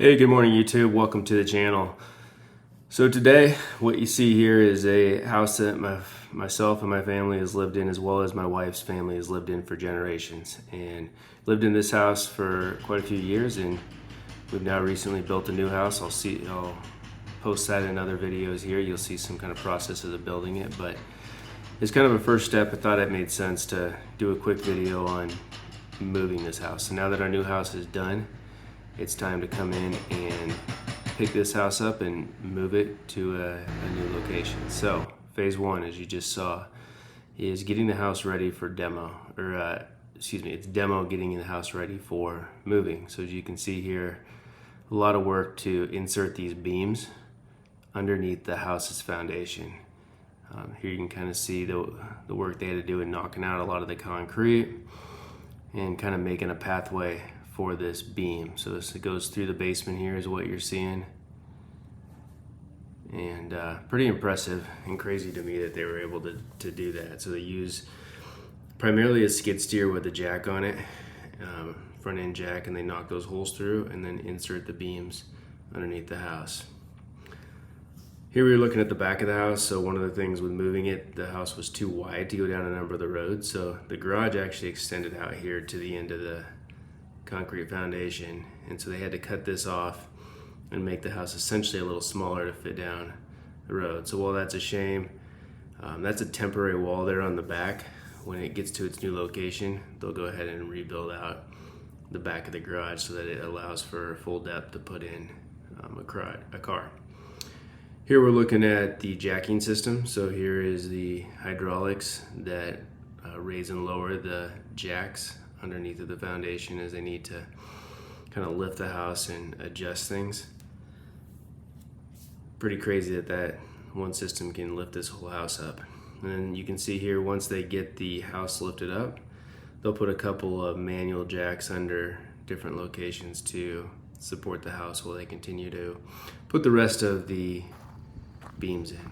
Hey, good morning YouTube. Welcome to the channel. So today what you see here is a house that myself and my family has lived in, as well as my wife's family has lived in for generations, and lived in this house for quite a few years, and we've now recently built a new house. I'll post that in other videos here. You'll see some kind of process of the building it, but it's kind of a first step. I thought it made sense to do a quick video on moving this house. So now that our new house is done, it's time to come in and pick this house up and move it to a new location. So phase one, as you just saw, is getting the house ready for demo, or it's demo getting the house ready for moving. So as you can see here, a lot of work to insert these beams underneath the house's foundation. Here you can kind of see the work they had to do in knocking out a lot of the concrete and kind of making a pathway for this beam. So this goes through the basement here is what you're seeing. And pretty impressive and crazy to me that they were able to do that. So they use primarily a skid steer with a jack on it, front end jack, and they knock those holes through and then insert the beams underneath the house. Here we were looking at the back of the house. So one of the things with moving it, the house was too wide to go down a number of the roads. So the garage actually extended out here to the end of the concrete foundation, and so they had to cut this off and make the house essentially a little smaller to fit down the road. So while that's a shame, that's a temporary wall there on the back. When it gets to its new location, they'll go ahead and rebuild out the back of the garage so that it allows for full depth to put in a car. Here we're looking at the jacking system. So here is the hydraulics that raise and lower the jacks underneath of the foundation as they need to kind of lift the house and adjust things. Pretty crazy that one system can lift this whole house up. And then you can see here, once they get the house lifted up, they'll put a couple of manual jacks under different locations to support the house while they continue to put the rest of the beams in.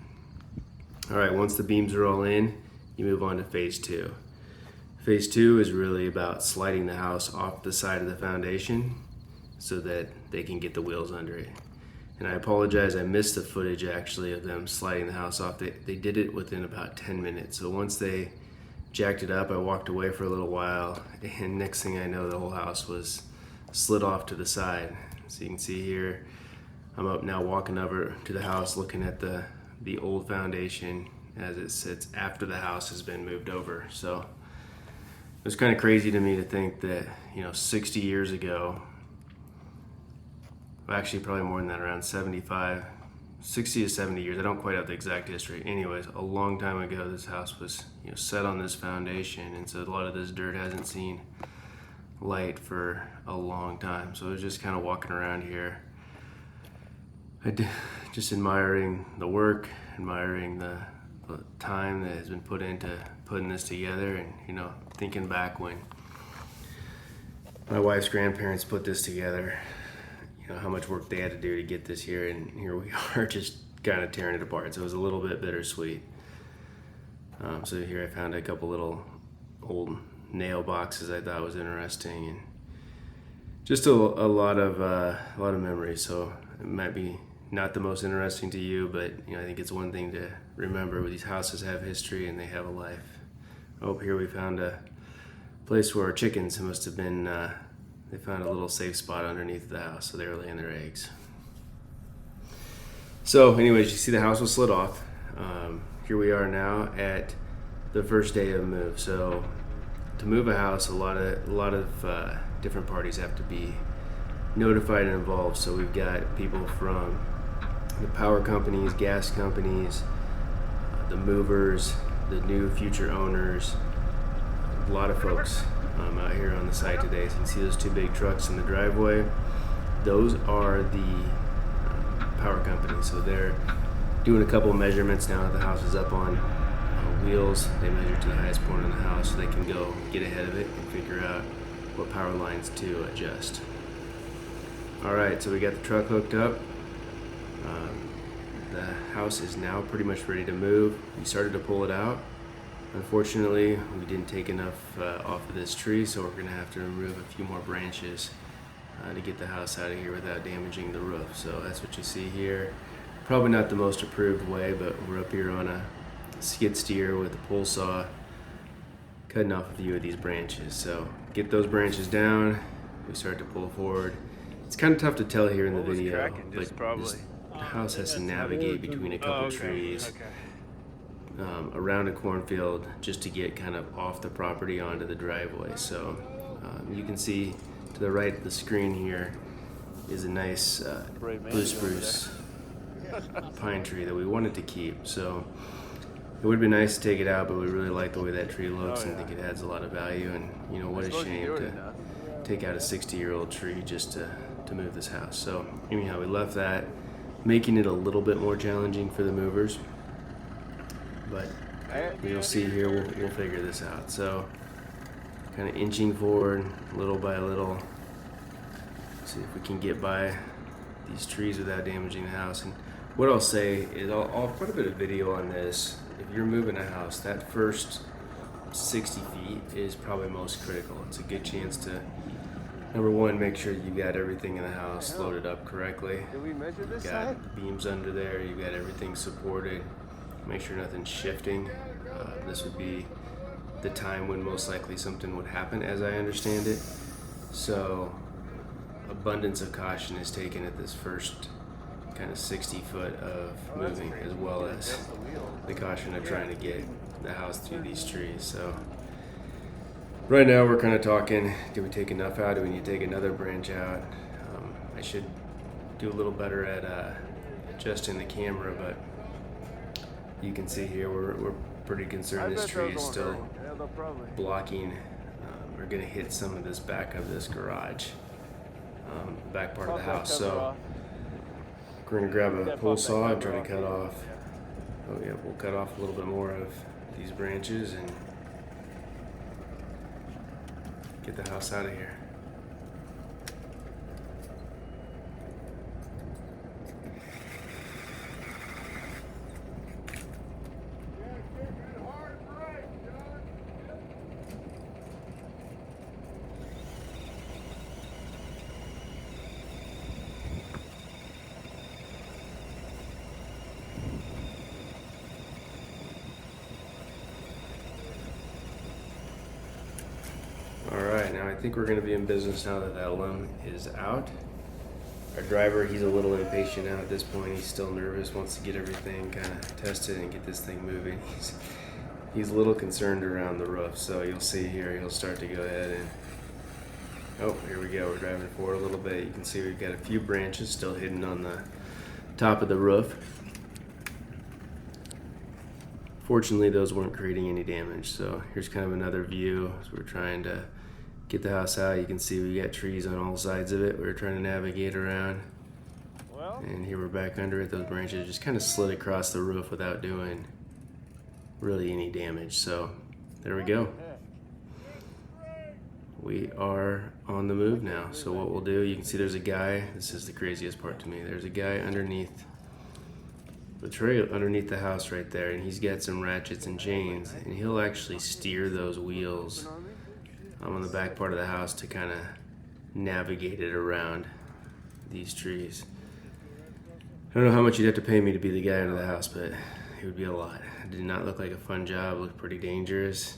All right, once the beams are all in, you move on to phase two. Phase two is really about sliding the house off the side of the foundation so that they can get the wheels under it. And I apologize, I missed the footage actually of them sliding the house off. They did it within about 10 minutes. So once they jacked it up, I walked away for a little while, and next thing I know, the whole house was slid off to the side. So you can see here, I'm up now walking over to the house looking at the old foundation as it sits after the house has been moved over. So it's kind of crazy to me to think that, 60 years ago, well, actually probably more than that, around 60 to 70 years, I don't quite have the exact history. Anyways, a long time ago, this house was, set on this foundation, and so a lot of this dirt hasn't seen light for a long time. So I was just kind of walking around here, just admiring the work, admiring the time that has been put into putting this together, and thinking back when my wife's grandparents put this together, how much work they had to do to get this here, and here we are just kind of tearing it apart. So it was a little bit bittersweet. So here I found a couple little old nail boxes I thought was interesting, and just a lot of memories. So it might be not the most interesting to you, but I think it's one thing to remember. These houses have history and they have a life. Oh, here we found a place where our chickens must have been, they found a little safe spot underneath the house, so they were laying their eggs. So anyways, you see the house was slid off. Here we are now at the first day of move. So to move a house, a lot of different parties have to be notified and involved. So we've got people from the power companies, gas companies, the movers, the new future owners, a lot of folks out here on the site today. So you can see those two big trucks in the driveway. Those are the power companies. So they're doing a couple of measurements now that the house is up on wheels. They measure to the highest point in the house so they can go get ahead of it and figure out what power lines to adjust. All right, so we got the truck hooked up. The house is now pretty much ready to move. We started to pull it out. Unfortunately, we didn't take enough off of this tree, so we're gonna have to remove a few more branches to get the house out of here without damaging the roof. So that's what you see here. Probably not the most approved way, but we're up here on a skid steer with a pull saw cutting off a few of these branches. So get those branches down, we start to pull forward. It's kind of tough to tell here in the video, but this house has to navigate between a couple trees around a cornfield just to get kind of off the property onto the driveway. So you can see to the right of the screen here is a nice blue spruce pine tree that we wanted to keep. So it would be nice to take it out, but we really like the way that tree looks and think it adds a lot of value. And you know, what a shame to take out a 60-year-old tree just to move this house. So anyhow, we left that, making it a little bit more challenging for the movers. But you'll see here, we'll figure this out. So kind of inching forward little by little, see if we can get by these trees without damaging the house. And what I'll say is I'll put a bit of video on this. If you're moving a house, that first 60 feet is probably most critical. It's a good chance to, number one, make sure you got everything in the house loaded up correctly. You've got beams under there, you've got everything supported. Make sure nothing's shifting. This would be the time when most likely something would happen, as I understand it. So abundance of caution is taken at this first kind of 60 foot of moving, as well as the caution of trying to get the house through these trees. So right now we're kind of talking, do we take enough out? Do we need to take another branch out? I should do a little better at adjusting the camera, but you can see here we're pretty concerned this tree is still blocking or going to hit some of this back of this garage, back part of the house. So we're going to grab a pull saw and try to cut off, we'll cut off a little bit more of these branches and get the house out of here. Alright, now I think we're going to be in business now that that limb is out. Our driver, he's a little impatient now at this point. He's still nervous, wants to get everything kind of tested and get this thing moving. He's a little concerned around the roof, so you'll see here he'll start to go ahead and... Oh, here we go. We're driving forward a little bit. You can see we've got a few branches still hidden on the top of the roof. Fortunately, those weren't creating any damage. So here's kind of another view as we're trying to get the house out. You can see we got trees on all sides of it. We're trying to navigate around. And here we're back under it. Those branches just kind of slid across the roof without doing really any damage. So there we go. We are on the move now. So what we'll do, you can see there's a guy. This is the craziest part to me. There's a guy underneath the trail, underneath the house right there, and he's got some ratchets and chains, and he'll actually steer those wheels on the back part of the house to kind of navigate it around these trees. I don't know how much you'd have to pay me to be the guy under the house, but it would be a lot. It did not look like a fun job. It looked pretty dangerous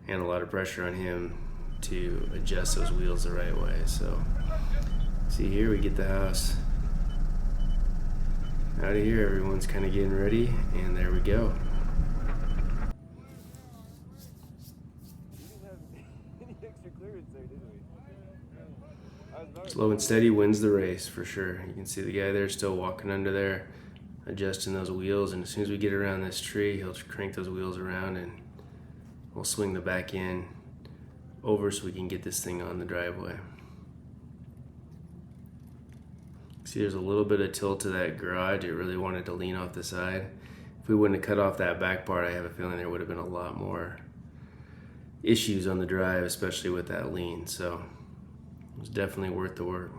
and a lot of pressure on him to adjust those wheels the right way. So see here, we get the house out of here. Everyone's kind of getting ready, and there we go. Slow and steady wins the race for sure. You can see the guy there still walking under there, adjusting those wheels, and as soon as we get around this tree, he'll crank those wheels around and we'll swing the back end over so we can get this thing on the driveway. See, there's a little bit of tilt to that garage. It really wanted to lean off the side. If we wouldn't have cut off that back part, I have a feeling there would have been a lot more issues on the drive, especially with that lean. So it was definitely worth the work.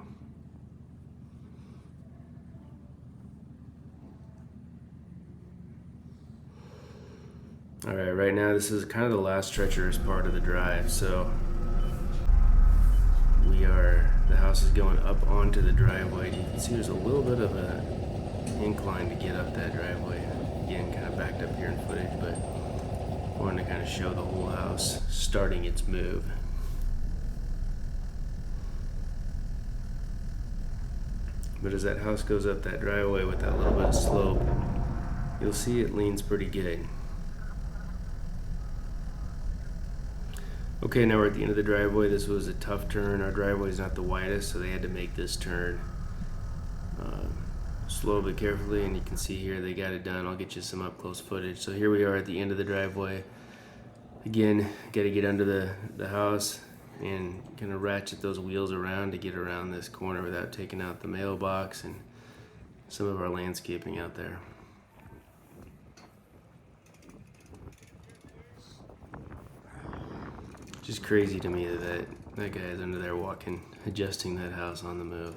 All right, right now this is kind of the last treacherous part of the drive. So we are The house is going up onto the driveway. You can see there's a little bit of a incline to get up that driveway. Again, kind of backed up here in footage, but I wanted to kind of show the whole house starting its move. But as that house goes up that driveway with that little bit of slope, you'll see it leans pretty good. Okay, now we're at the end of the driveway. This was a tough turn. Our driveway is not the widest, so they had to make this turn slow but carefully, and you can see here they got it done. I'll get you some up close footage. So here we are at the end of the driveway. Again, got to get under the house and kind of ratchet those wheels around to get around this corner without taking out the mailbox and some of our landscaping out there. Just crazy to me that that guy is under there walking, adjusting that house on the move.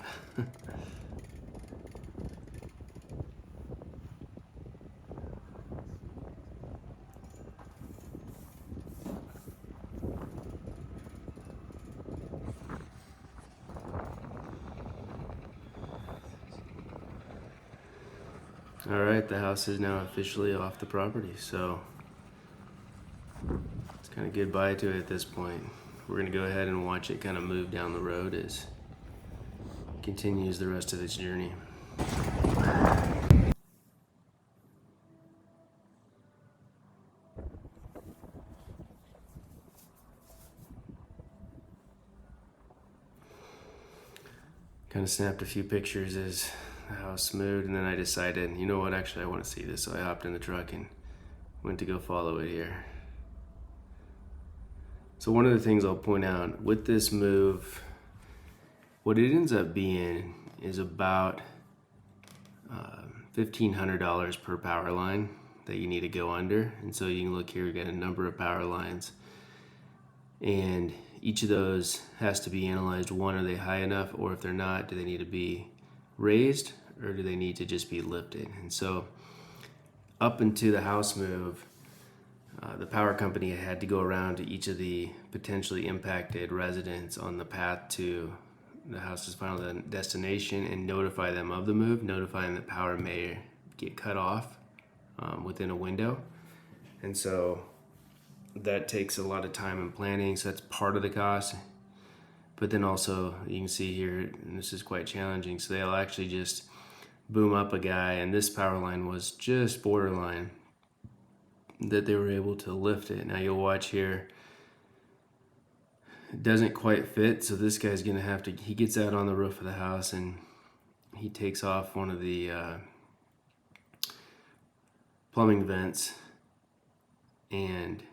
All right, the house is now officially off the property, so it's kind of goodbye to it at this point. We're gonna go ahead and watch it kind of move down the road as it continues the rest of its journey. Kind of snapped a few pictures as the house moved, and then I decided, you know what, actually I want to see this, so I hopped in the truck and went to go follow it here. So one of the things I'll point out with this move, what it ends up being is about $1,500 per power line that you need to go under. And so you can look here, we got a number of power lines, and each of those has to be analyzed. One, are they high enough, or if they're not, do they need to be raised, or do they need to just be lifted? And so up into the house move, the power company had to go around to each of the potentially impacted residents on the path to the house's final destination and notify them of the move, notifying that power may get cut off within a window. And so that takes a lot of time and planning, so that's part of the cost. But then also, you can see here, and this is quite challenging, so they'll actually just boom up a guy, and this power line was just borderline that they were able to lift it. Now you'll watch here, it doesn't quite fit, so this guy's gonna have to, he gets out on the roof of the house and he takes off one of the plumbing vents and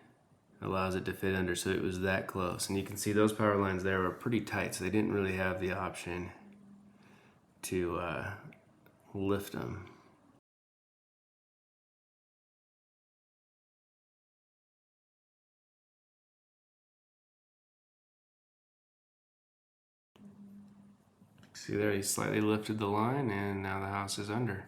allows it to fit under, so it was that close. And you can see those power lines there were pretty tight, so they didn't really have the option to lift them. See there, he slightly lifted the line and now the house is under.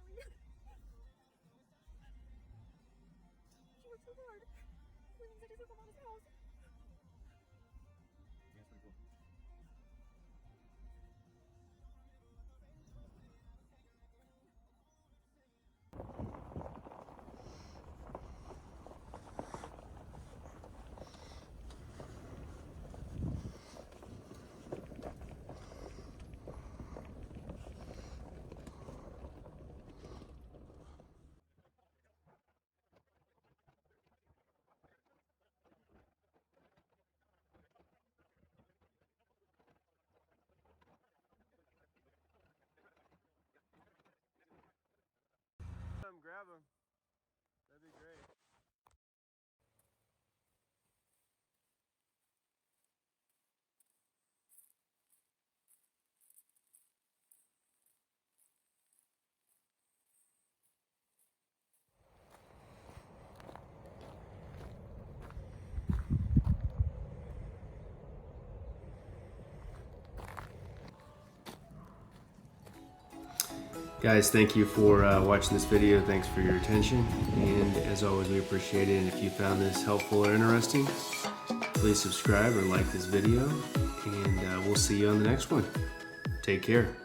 She worked so hard. Cleaning such a simple mama's house. Yeah, it's pretty cool. Grab them. That'd be great. Guys, thank you for watching this video. Thanks for your attention. And as always, we appreciate it. And if you found this helpful or interesting, please subscribe or like this video. And we'll see you on the next one. Take care.